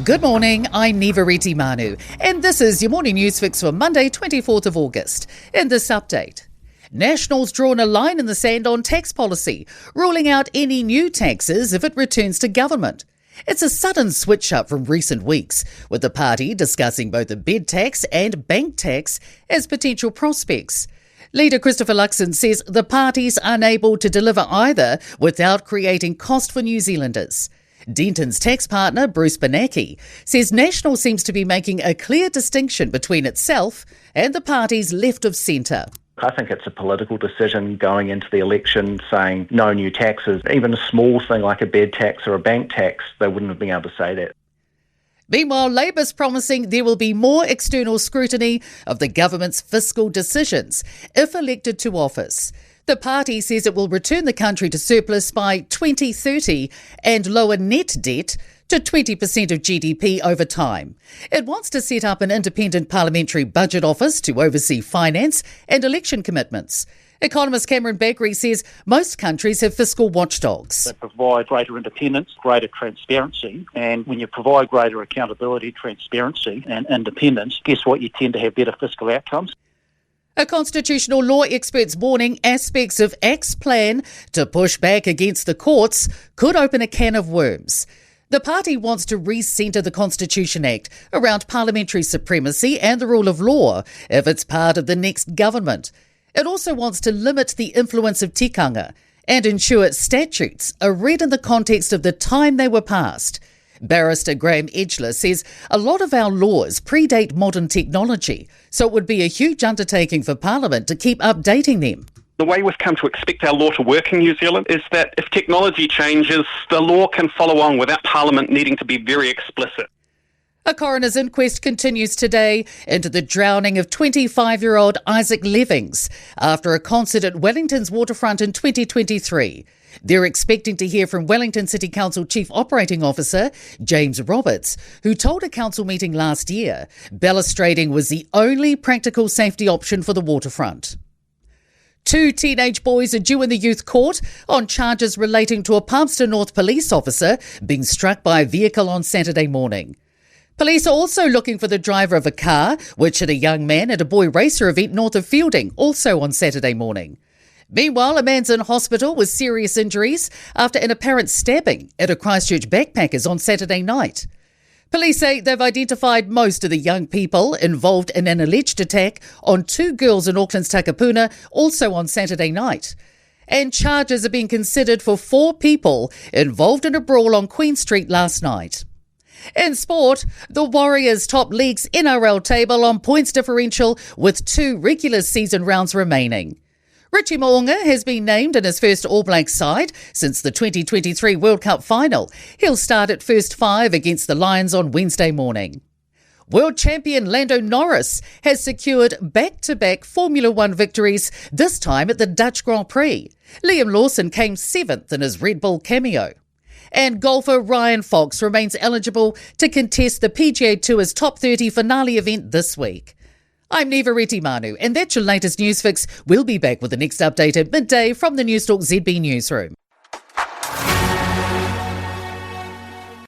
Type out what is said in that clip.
Good morning, I'm Nivareti Manu, and this is your morning news fix for Monday, 24th of August. In this update, National's drawn a line in the sand on tax policy, ruling out any new taxes if it returns to government. It's a sudden switch up from recent weeks, with the party discussing both the bed tax and bank tax as potential prospects. Leader Christopher Luxon says the party's unable to deliver either without creating cost for New Zealanders. Denton's tax partner, Bruce Benacki, says National seems to be making a clear distinction between itself and the party's left of centre. I think it's a political decision going into the election saying no new taxes. Even a small thing like a bed tax or a bank tax, they wouldn't have been able to say that. Meanwhile, Labour's promising there will be more external scrutiny of the government's fiscal decisions if elected to office. The party says it will return the country to surplus by 2030 and lower net debt to 20% of GDP over time. It wants to set up an independent parliamentary budget office to oversee finance and election commitments. Economist Cameron Bagri says most countries have fiscal watchdogs. They provide greater independence, greater transparency, and when you provide greater accountability, transparency and independence, guess what? You tend to have better fiscal outcomes. A constitutional law expert's warning aspects of ACT's plan to push back against the courts could open a can of worms. The party wants to re-centre the Constitution Act around parliamentary supremacy and the rule of law if it's part of the next government. It also wants to limit the influence of tikanga and ensure statutes are read in the context of the time they were passed. Barrister Graham Edgler says a lot of our laws predate modern technology, so it would be a huge undertaking for Parliament to keep updating them. The way we've come to expect our law to work in New Zealand is that if technology changes, the law can follow on without Parliament needing to be very explicit. A coroner's inquest continues today into the drowning of 25-year-old Isaac Levings after a concert at Wellington's waterfront in 2023. They're expecting to hear from Wellington City Council Chief Operating Officer James Roberts, who told a council meeting last year balustrading was the only practical safety option for the waterfront. 2 teenage boys are due in the youth court on charges relating to a Palmerston North police officer being struck by a vehicle on Saturday morning. Police are also looking for the driver of a car which hit a young man at a boy racer event north of Fielding, also on Saturday morning. Meanwhile, a man's in hospital with serious injuries after an apparent stabbing at a Christchurch backpackers on Saturday night. Police say they've identified most of the young people involved in an alleged attack on 2 girls in Auckland's Takapuna, also on Saturday night. And charges are being considered for 4 people involved in a brawl on Queen Street last night. In sport, the Warriors top league's NRL table on points differential with 2 regular season rounds remaining. Richie Mo'unga has been named in his first All Blacks side since the 2023 World Cup final. He'll start at first 5 against the Lions on Wednesday morning. World champion Lando Norris has secured back-to-back Formula One victories, this time at the Dutch Grand Prix. Liam Lawson came 7th in his Red Bull cameo. And golfer Ryan Fox remains eligible to contest the PGA Tour's Top 30 finale event this week. I'm Nivareti Manu, and that's your latest news fix. We'll be back with the next update at midday from the Newstalk ZB newsroom.